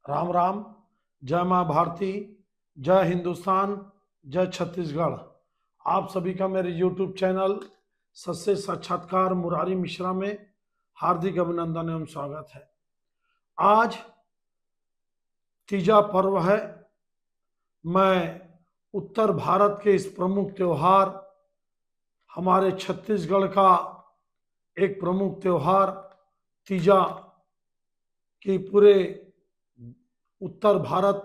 राम राम। जय माँ भारती, जय हिंदुस्तान, जय छत्तीसगढ़। आप सभी का मेरे YouTube चैनल सच्चे साक्षात्कार मुरारी मिश्रा में हार्दिक अभिनंदन एवं स्वागत है। आज तीजा पर्व है। मैं उत्तर भारत के इस प्रमुख त्योहार, हमारे छत्तीसगढ़ का एक प्रमुख त्योहार तीजा की पूरे उत्तर भारत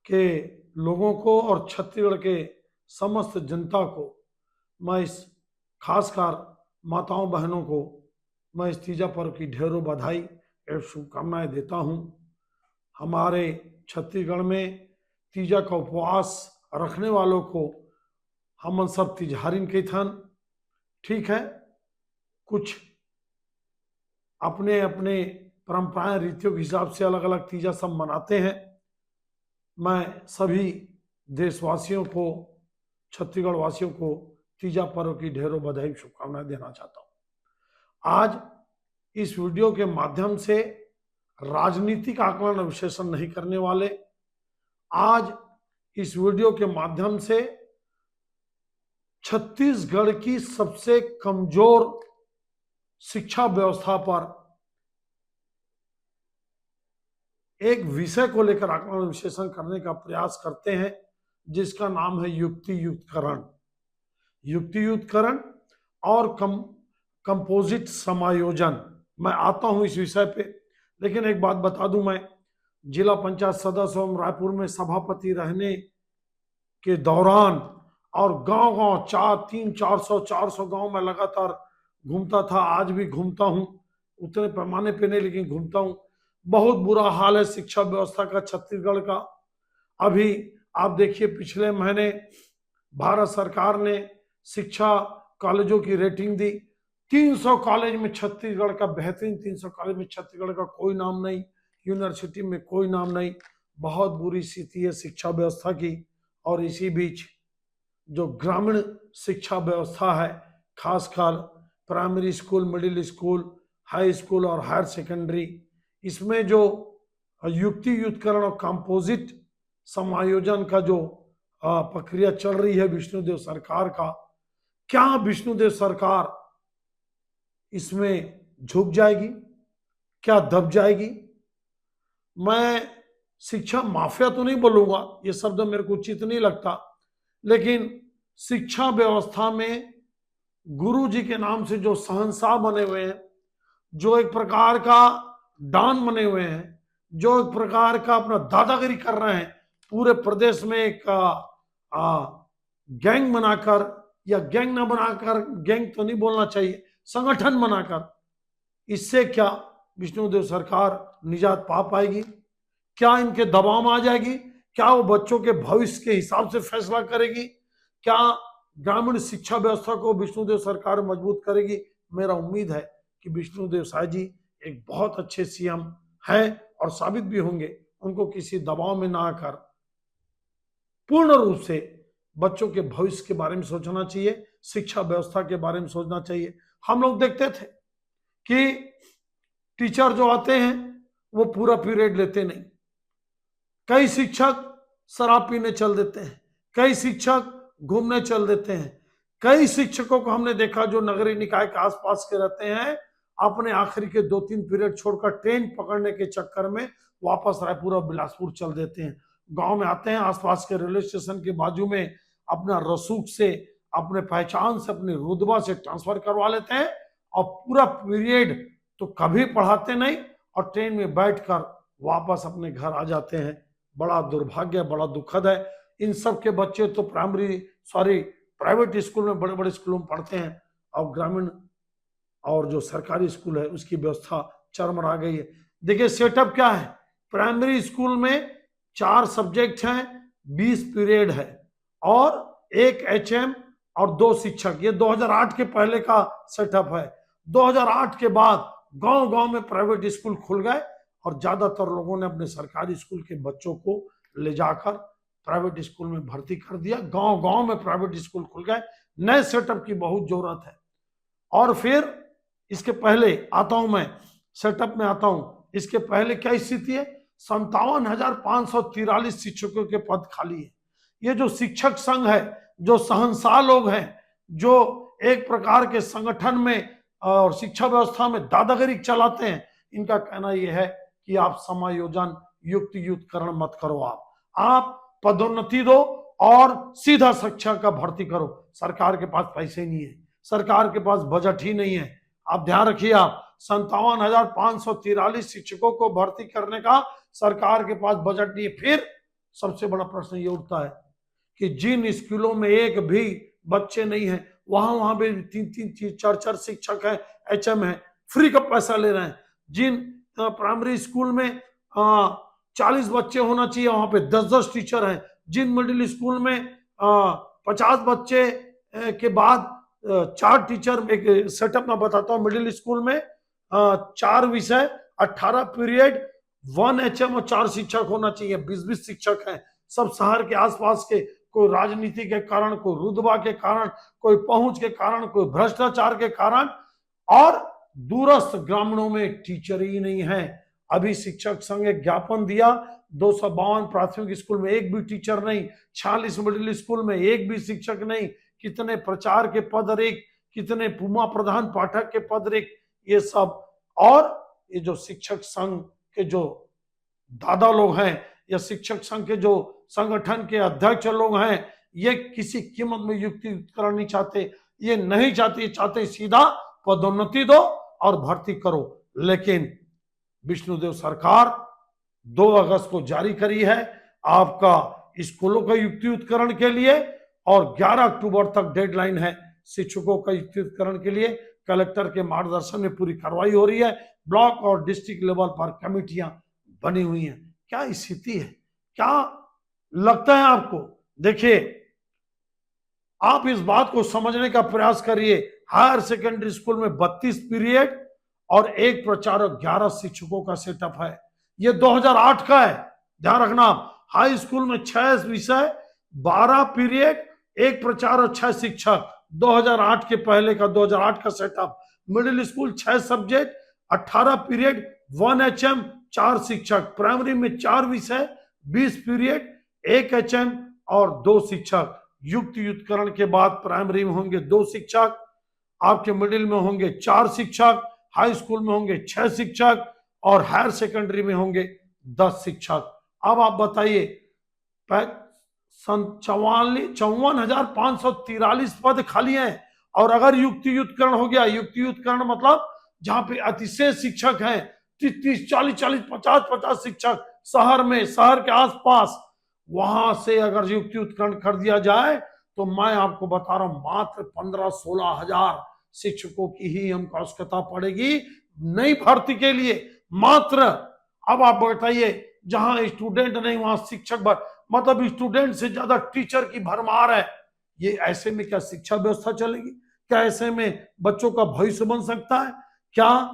के लोगों को और छत्तीसगढ़ के समस्त जनता को मैं इस खासकर माताओं बहनों को मैं इस तीजा पर्व की ढेरों बधाई एवं शुभकामनाएं देता हूं। हमारे छत्तीसगढ़ में तीजा का उपवास रखने वालों को हम सब तिजहारिन के थन। ठीक है, कुछ अपने अपने परंपराएं रीतियों के हिसाब से अलग अलग तीजा सब मनाते हैं। मैं सभी देशवासियों को, छत्तीसगढ़ वासियों को तीजा पर्व की ढेरों बधाई शुभकामनाएं देना चाहता हूं। आज इस वीडियो के माध्यम से राजनीतिक आकलन और विश्लेषण नहीं करने वाले। आज इस वीडियो के माध्यम से छत्तीसगढ़ की सबसे कमजोर शिक्षा व्यवस्था पर एक विषय को लेकर आकलन और विश्लेषण करने का प्रयास करते हैं, जिसका नाम है युक्ति युक्तकरण। युक्ति युक्तकरण और कंपोजिट समायोजन। मैं आता हूं इस विषय पे, लेकिन एक बात बता दूं, मैं जिला पंचायत सदस्य एवं रायपुर में सभापति रहने के दौरान और गांव गांव 400 गांव में लगातार घूमता था। आज भी घूमता हूं, उतने पैमाने पे नहीं लेकिन घूमता हूं। बहुत बुरा हाल है शिक्षा व्यवस्था का छत्तीसगढ़ का। अभी आप देखिए, पिछले महीने भारत सरकार ने शिक्षा कॉलेजों की रेटिंग दी। 300 कॉलेज में छत्तीसगढ़ का, बेहतरीन 300 कॉलेज में छत्तीसगढ़ का कोई नाम नहीं, यूनिवर्सिटी में कोई नाम नहीं। बहुत बुरी स्थिति है शिक्षा व्यवस्था की। और इसी बीच जो ग्रामीण शिक्षा व्यवस्था है, खासकर primary school, middle school, high school और हायर सेकेंडरी, इसमें जो युक्ति युक्तकरण और कंपोजिट समायोजन का जो प्रक्रिया चल रही है विष्णुदेव सरकार का, क्या विष्णुदेव सरकार इसमें झुक जाएगी, क्या दब जाएगी? मैं शिक्षा माफिया तो नहीं बोलूंगा, ये शब्द मेरे को उचित नहीं लगता, लेकिन शिक्षा व्यवस्था में गुरु जी के नाम से जो शहंशाह बने हुए हैं, जो एक प्रकार का डॉन बने हुए हैं, जो एक प्रकार का अपना दादागिरी कर रहे हैं, पूरे प्रदेश में एक गैंग बनाकर, या गैंग ना बनाकर, गैंग तो नहीं बोलना चाहिए, संगठन बनाकर, इससे क्या विष्णुदेव सरकार निजात पा पाएगी? क्या इनके दबाव में आ जाएगी? क्या वो बच्चों के भविष्य के हिसाब से फैसला करेगी? क्या ग्रामीण शिक्षा व्यवस्था को विष्णुदेव सरकार मजबूत करेगी? मेरा उम्मीद है कि विष्णुदेव साय जी एक बहुत अच्छे सीएम हैं और साबित भी होंगे। उनको किसी दबाव में ना आकर पूर्ण रूप से बच्चों के भविष्य के बारे में सोचना चाहिए, शिक्षा व्यवस्था के बारे में सोचना चाहिए। हम लोग देखते थे कि टीचर जो आते हैं वो पूरा पीरियड लेते नहीं। कई शिक्षक शराब पीने चल देते हैं, कई शिक्षक घूमने चल देते हैं, कई शिक्षकों को हमने देखा जो नगरीय निकाय के आसपास के रहते हैं, अपने आखिरी के 2-3 पीरियड छोड़कर ट्रेन पकड़ने के चक्कर में वापस रायपुर और बिलासपुर चल देते हैं। गांव में आते हैं, आसपास के रेलवे स्टेशन के बाजू में अपना रसूख से, अपने पहचान से, अपने रुतबा से ट्रांसफर करवा लेते हैं और पूरा पीरियड तो कभी पढ़ाते नहीं और ट्रेन में बैठकर वापस अपने घर आ जाते हैं। बड़ा दुर्भाग्य, बड़ा दुखद है। इन सब के बच्चे तो प्राइवेट स्कूल में, बड़े बड़े स्कूलों में पढ़ते हैं, और ग्रामीण और जो सरकारी स्कूल है उसकी व्यवस्था चरमरा गई है। देखिए सेटअप क्या है। प्राइमरी स्कूल में 4 सब्जेक्ट हैं, 20 पीरियड है और 1 HM और 2 शिक्षक। ये 2008 के पहले का सेटअप है। 2008 के बाद गांव गांव में प्राइवेट स्कूल खुल गए और ज्यादातर लोगों ने अपने सरकारी स्कूल के बच्चों को ले जाकर प्राइवेट स्कूल में भर्ती कर दिया। गांव गांव में प्राइवेट स्कूल खुल गए। नए सेटअप की बहुत जरूरत है। और फिर इसके पहले आता हूं, मैं सेटअप में आता हूं इसके पहले क्या स्थिति है? 57,543 शिक्षकों के पद खाली है। ये जो शिक्षक संघ है, जो शहंशाह लोग हैं, जो एक प्रकार के संगठन में और शिक्षा व्यवस्था में दादागिरी चलाते हैं, इनका कहना यह है कि आप समायोजन युक्तियुक्तकरण मत करो, आप पदोन्नति दो और सीधा शिक्षा का भर्ती करो। सरकार के पास पैसे नहीं है, सरकार के पास बजट ही नहीं है। आप ध्यान रखिए, आप 57,543 शिक्षकों को भर्ती करने का सरकार के पास बजट नहीं है। फिर सबसे बड़ा प्रश्न ये उठता है कि जिन स्कूलों में एक भी बच्चे नहीं है, वहां भी 3-3 4-4 शिक्षक है, HM है, फ्री का पैसा ले रहे हैं। जिन प्राइमरी स्कूल में 40 बच्चे होना चाहिए, वहां पे 10-10 टीचर हैं। जिन मिडिल स्कूल में 50 बच्चे के बाद 4 टीचर, एक सेटअप मैं बताता हूँ। मिडिल स्कूल में 4 विषय, 18 पीरियड, 1 HM और 4 शिक्षक होना चाहिए। 20-20 शिक्षक हैं, सब शहर के आसपास के, कोई राजनीति के कारण, कोई रुतबा के कारण, कोई पहुंच के कारण, कोई भ्रष्टाचार के कारण, और दूरस्थ ग्रामीणों में टीचर ही नहीं है। अभी शिक्षक संघ एक ज्ञापन दिया, 252 प्राथमिक स्कूल में एक भी टीचर नहीं, 46 मिडिल स्कूल में एक भी शिक्षक नहीं। कितने प्रचार के पद रिक्त, कितने पुमा प्रधान पाठक के पद रिक्त, ये सब। और ये जो शिक्षक संघ के जो दादा लोग हैं, या शिक्षक संघ के जो संगठन के अध्यक्ष लोग हैं, ये किसी कीमत में युक्तियुक्तकरण नहीं चाहते। ये नहीं चाहते, चाहते सीधा पदोन्नति दो और भर्ती करो। लेकिन विष्णुदेव सरकार 2 अगस्त को जारी करी है आपका स्कूलों का युक्तियुक्तकरण के लिए, और 11 अक्टूबर तक डेडलाइन है शिक्षकों का युक्तियुक्तकरण के लिए। कलेक्टर के मार्गदर्शन में पूरी कार्रवाई हो रही है। ब्लॉक और डिस्ट्रिक्ट लेवल पर कमेटियां बनी हुई हैं। क्या स्थिति है, क्या लगता है आपको? देखिए, आप इस बात को समझने का प्रयास करिए। हायर सेकेंडरी स्कूल में 32 पीरियड और एक प्रचारक, 11 शिक्षकों का सेटअप है। ये 2008 का है, ध्यान रखना। हाई स्कूल में 6 विषय, 12 पीरियड, एक प्रचारक, 6 शिक्षक, 2008 के पहले का, 2008 का setup. Middle school 6 subject, 18 period, 1 HM, 4 शिक्षक। प्राइमरी में 4 विषय, 20 पीरियड, 1 HM और 2 शिक्षक। युक्तियुक्तकरण के बाद प्राइमरी में होंगे 2 शिक्षक, आपके मिडिल में होंगे 4 शिक्षक, हाई स्कूल में होंगे 6 शिक्षक, और हायर सेकेंडरी में होंगे 10 शिक्षक। अब आप बताइए, 54,543 पद खाली हैं। और अगर युक्तियुक्तकरण हो गया, युक्तियुक्तकरण मतलब जहां पे अतिशय शिक्षक हैं, 30, 40, 50 शिक्षक शहर में, शहर के आसपास, वहां से अगर युक्तियुक्तकरण कर दिया जाए तो मैं आपको बता रहा हूं, मात्र 15-16 हजार शिक्षकों की ही हमको आवश्यकता पड़ेगी नई भर्ती के लिए, मात्र। अब आप बताइए, जहां स्टूडेंट नहीं वहां शिक्षक मतलब स्टूडेंट से ज्यादा टीचर की भरमार है। ये ऐसे में क्या शिक्षा व्यवस्था चलेगी? क्या ऐसे में बच्चों का भविष्य बन सकता है? क्या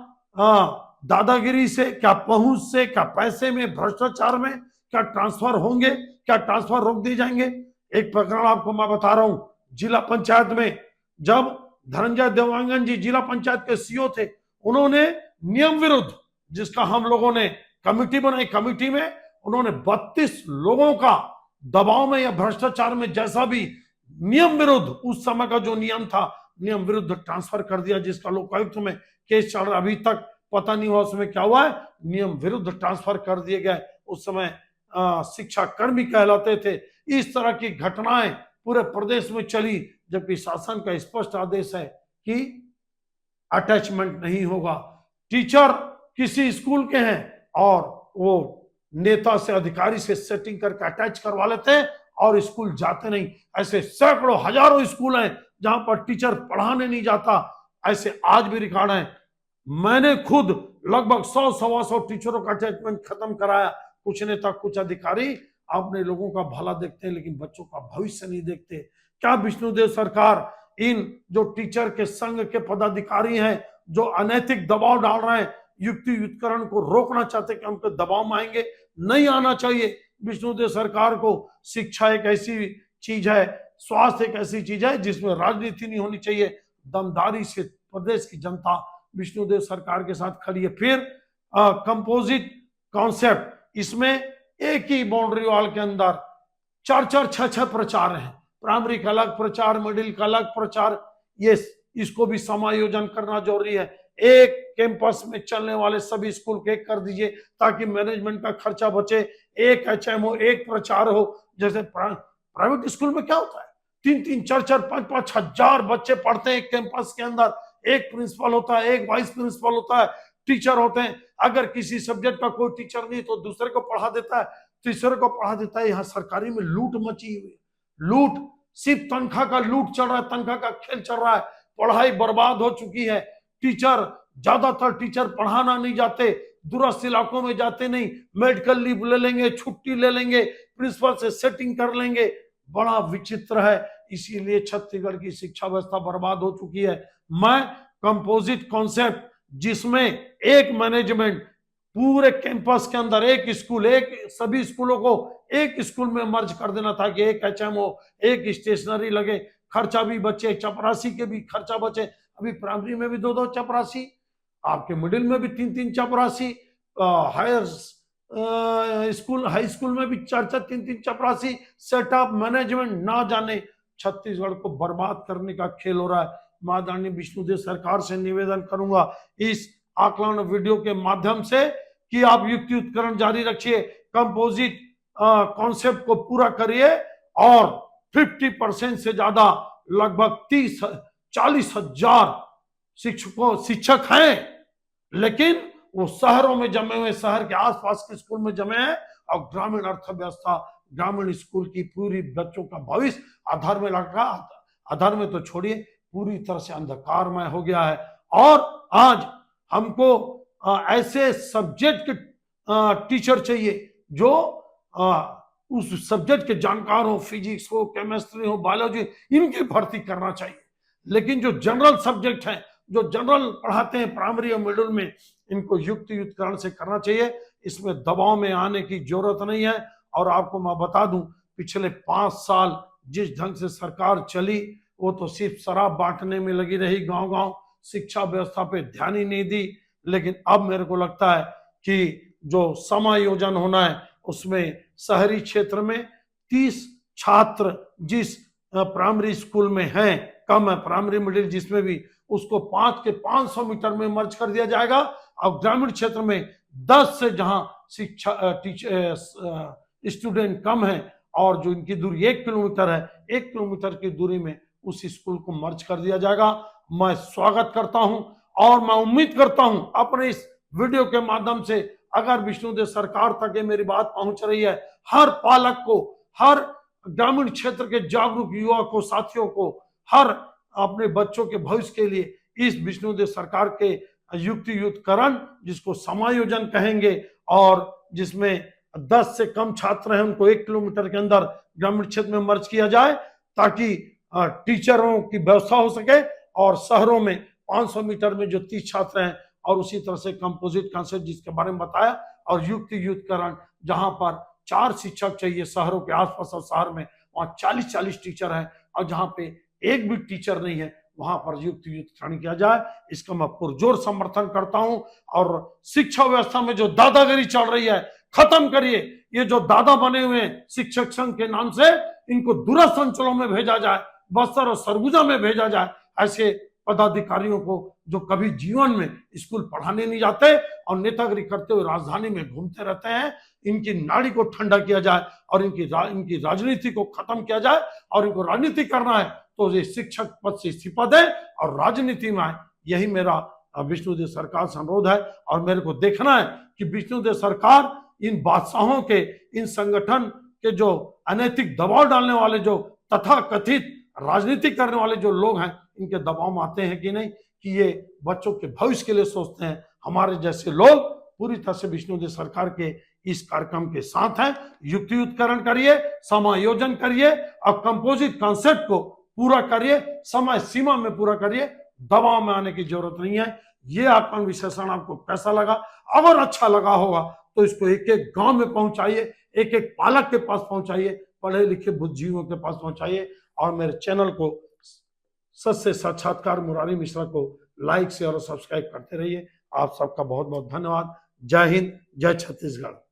दादागिरी से, क्या पहुंच से, क्या पैसे में, भ्रष्टाचार में क्या ट्रांसफर होंगे? क्या ट्रांसफर रोक दिए जाएंगे? एक प्रकरण आपको मैं बता रहा हूं, जिला पंचायत में जब धनंजय देवांगन जी जिला पंचायत के सीईओ थे, उन्होंने नियम विरुद्ध, जिसका हम लोगों ने कमेटी बनाई, कमेटी में उन्होंने 32 लोगों का दबाव में या भ्रष्टाचार में, जैसा भी नियम विरुद्ध, उस समय का जो नियम था, नियम विरुद्ध ट्रांसफर कर दिया, जिसका लोकायुक्त में केस चल रहा, अभी तक पता नहीं हुआ उसमें क्या हुआ है। नियम विरुद्ध ट्रांसफर कर दिए गए। उस समय शिक्षा कर्मी कहलाते थे। इस तरह की घटनाएं पूरे प्रदेश में चली, जबकि शासन का स्पष्ट आदेश है कि अटैचमेंट नहीं होगा। टीचर किसी स्कूल के हैं और वो नेता से, अधिकारी से सेटिंग करके अटैच करवा लेते हैं और स्कूल जाते नहीं। ऐसे सैकड़ों, हजारों स्कूल हैं जहां पर टीचर पढ़ाने नहीं जाता। ऐसे आज भी रिकॉर्ड है। मैंने खुद लगभग 100-125 टीचरों का अटैचमेंट खत्म कराया। कुछ नेता, कुछ अधिकारी अपने लोगों का भला देखते हैं, लेकिन बच्चों का भविष्य नहीं देखते। क्या विष्णुदेव सरकार इन जो टीचर के संघ के पदाधिकारी हैं, जो अनैतिक दबाव डाल रहे हैं, युक्तियुक्तकरण को रोकना चाहते कि उनके दबाव में आएंगे? नहीं आना चाहिए। विष्णुदेव सरकार को शिक्षा एक ऐसी चीज है, स्वास्थ्य एक ऐसी चीज है जिसमें राजनीति नहीं होनी चाहिए। दमदारी से प्रदेश की जनता विष्णुदेव सरकार के साथ खड़ी है। फिर कंपोजिट कॉन्सेप्ट, इसमें एक ही बाउंड्री वॉल के अंदर 4-4 6-6 प्रचार हैं। प्राइमरी का अलग प्रचार, मिडिल का अलग प्रचार, ये इसको भी समायोजन करना जरूरी है। एक कैंपस में चलने वाले सभी स्कूल के कर दीजिए ताकि मैनेजमेंट का खर्चा बचे। एक HMO, एक प्रचार हो। जैसे प्राइवेट स्कूल में क्या होता है, 3-3 4-4 5-5 हजार बच्चे पढ़ते हैं एक कैंपस के अंदर, एक प्रिंसिपल होता है, एक वाइस प्रिंसिपल होता है, टीचर होते हैं। अगर किसी सब्जेक्ट का कोई टीचर नहीं तो दूसरे को पढ़ा देता है, तीसरे को पढ़ा देता है। यहाँ सरकारी में लूट मची हुई, लूट, सिर्फ तनख्वाह का लूट चल रहा है, तनख्वाह का खेल चल रहा है। पढ़ाई बर्बाद हो चुकी है। टीचर, ज्यादातर टीचर पढ़ाना नहीं जाते, दूरस्थ इलाकों में जाते नहीं, मेडिकल लीव ले लेंगे, छुट्टी ले लेंगे, प्रिंसिपल से सेटिंग कर लेंगे। बड़ा विचित्र है। इसीलिए छत्तीसगढ़ की शिक्षा व्यवस्था बर्बाद हो चुकी है। मैं कंपोजिट कॉन्सेप्ट, जिसमें एक मैनेजमेंट पूरे कैंपस के अंदर, एक स्कूल, एक सभी स्कूलों को एक स्कूल में मर्ज कर देना था कि एक HMO, एक स्टेशनरी लगे, खर्चा भी बचे, चपरासी के भी खर्चा बचे। अभी प्राइमरी में भी 2-2 चपरासी, आपके मिडिल में भी 3-3 चपरासी, हायर स्कूल, हाई स्कूल में भी 4-4 3-3 चपरासी। सेटअप मैनेजमेंट ना जाने छत्तीसगढ़ को बर्बाद करने का खेल हो रहा है। माननीय विष्णुदेव सरकार से निवेदन करूंगा इस आकलन वीडियो के माध्यम से कि आप युक्तियुक्तकरण जारी रखिए, कंपोजिट कॉन्सेप्ट को पूरा करिए और 50% से ज्यादा, लगभग 30-40 हजार शिक्षक हैं, लेकिन वो शहरों में जमे हुए, शहर के आसपास के स्कूल में जमे हैं और ग्रामीण अर्थव्यवस्था, ग्रामीण स्कूल की पूरी बच्चों का भविष्य आधार में लगा, आधार में तो छोड़िए, पूरी तरह से अंधकारमय हो गया है। और आज हमको ऐसे सब्जेक्ट के टीचर चाहिए जो उस सब्जेक्ट के जानकार हो, फिजिक्स हो, केमिस्ट्री हो, बायोलॉजी, इनकी भर्ती करना चाहिए। लेकिन जो जनरल सब्जेक्ट हैं, जो जनरल पढ़ाते हैं प्राइमरी और मिडिल में, इनको युक्तियुक्तकरण से करना चाहिए। इसमें दबाव में आने की जरूरत नहीं है। और आपको मैं बता दूं, पिछले 5 साल जिस ढंग से सरकार चली, वो तो सिर्फ शराब बांटने में लगी रही, गांव-गांव, शिक्षा व्यवस्था पे ध्यान ही नहीं दी। लेकिन अब मेरे को लगता है कि जो समायोजन होना है, उसमें शहरी क्षेत्र में 30 छात्र जिस प्राइमरी स्कूल में हैं, कम है, प्राइमरी मिडिल जिसमें भी, उसको 5 के 500 मीटर में मर्ज कर दिया जाएगा। और ग्रामीण क्षेत्र में 10 से जहां शिक्षा स्टूडेंट कम है और जो इनकी दूरी 1 किलोमीटर है, 1 किलोमीटर की दूरी में उस स्कूल को मर्ज कर दिया जाएगा। मैं स्वागत करता हूं और मैं उम्मीद करता हूं अपने इस वीडियो के माध्यम से, अगर विष्णुदेव सरकार तक ये मेरी बात पहुंच रही है, हर पालक को, हर ग्रामीण क्षेत्र के जागरूक युवा को, साथियों को, हर अपने बच्चों के भविष्य के लिए इस विष्णुदेव सरकार के युक्तियुक्तकरण, जिसको समायोजन कहेंगे, और जिसमें 10 से कम छात्र हैं उनको 1 किलोमीटर के अंदर ग्रामीण क्षेत्र में मर्ज किया जाए, ताकि टीचरों की व्यवस्था हो सके। और शहरों में 500 मीटर में जो 30 छात्र हैं, और उसी तरह से कंपोजिट कॉन्सेप्ट जिसके बारे में बताया, और युक्तियुक्तकरण जहां पर 4 शिक्षक चाहिए शहरों के आसपास, और शहर में वहां 40-40 टीचर हैं, और जहां पे एक भी टीचर नहीं है, वहां पर युक्तियुक्तकरण किया जाए। इसका मैं पुरजोर समर्थन करता हूं। और शिक्षा व्यवस्था में जो दादागिरी चल रही है, खत्म करिए। ये जो दादा बने हुए हैं शिक्षक संघ के नाम से, इनको दूरस्थ अंचलों में भेजा जाए, बस्तर और सरगुजा में भेजा जाए। ऐसे पदाधिकारियों को जो कभी जीवन में स्कूल पढ़ाने नहीं जाते और नेतागिरी करते हुए राजधानी में घूमते रहते हैं, इनकी नाड़ी को ठंडा किया जाए और इनकी राजनीति को खत्म किया जाए। और इनको राजनीति करना है तो ये शिक्षक पद से इस्तीफा दे और राजनीति में आए। यही मेरा विष्णुदेव सरकार से अनुरोध है। और मेरे को देखना है कि विष्णुदेव सरकार इन बादशाहों के, इन संगठन के जो अनैतिक दबाव डालने वाले, जो तथाकथित राजनीति करने वाले जो लोग हैं, इनके दबाव में आते हैं कि नहीं, कि ये बच्चों के भविष्य के लिए सोचते हैं। हमारे जैसे लोग पूरी तरह से विष्णुदेव सरकार के इस कार्यक्रम के साथ हैं। युक्तियुक्तकरण करिए, समायोजन करिए और कंपोजिट कॉन्सेप्ट को पूरा करिए, समय सीमा में पूरा करिए। दबाव में आने की जरूरत नहीं है। ये आकलन विश्लेषण आपको कैसा लगा? अगर अच्छा लगा होगा तो इसको एक एक गांव में पहुंचाइए, एक एक पालक के पास पहुंचाइए, पढ़े लिखे बुद्धिजीवियों के पास पहुंचाइए। और मेरे चैनल को सत्य साक्षात्कार मुरारी मिश्रा को लाइक, शेयर और सब्सक्राइब करते रहिए। आप सबका बहुत बहुत धन्यवाद। जय हिंद, जय छत्तीसगढ़।